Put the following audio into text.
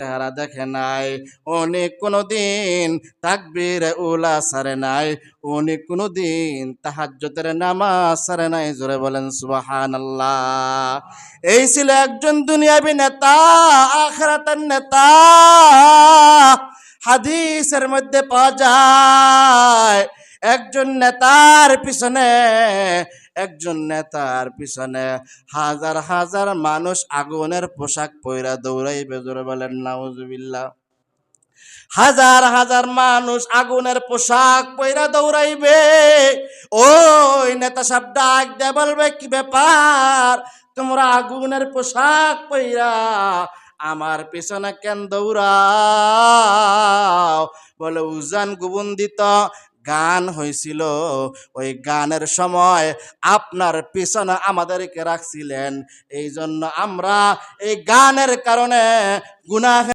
চেহারা দেখে নাই, উনি কোনোদিন তাকবীর উলা সারে নাই, উনি কোনোদিন তাহাজ্জুদের নামাজ সারে নাই। জোরে বলেন সুবহানাল্লাহ। এই ছিল একজন দুনিয়াবী নেতা, আখিরাতের নেতা। হাদিসের মধ্যে পাওয়া যায় একজন নেতার পিছনে হাজার হাজার মানুষ আগুনের পোশাক পইরা দৌড়াইবে। জোরে বলেন নাউজুবিল্লাহ। হাজার হাজার মানুষ আগুনের পোশাক পইরা দৌড়াইবে। ওই নেতা সাহেব ডাক দিয়ে বলবে, কি ব্যাপার, তোমরা আগুনের পোশাক পইরা আমার পিছনে কেন দৌড়াও? বলে উজান গুবন্দিত গান হয়েছিল, ওই গানের সময় আপনার পিছনে আমাদেরকে রাখছিলেন, এই জন্য আমরা এই গানের কারণে গুনাহ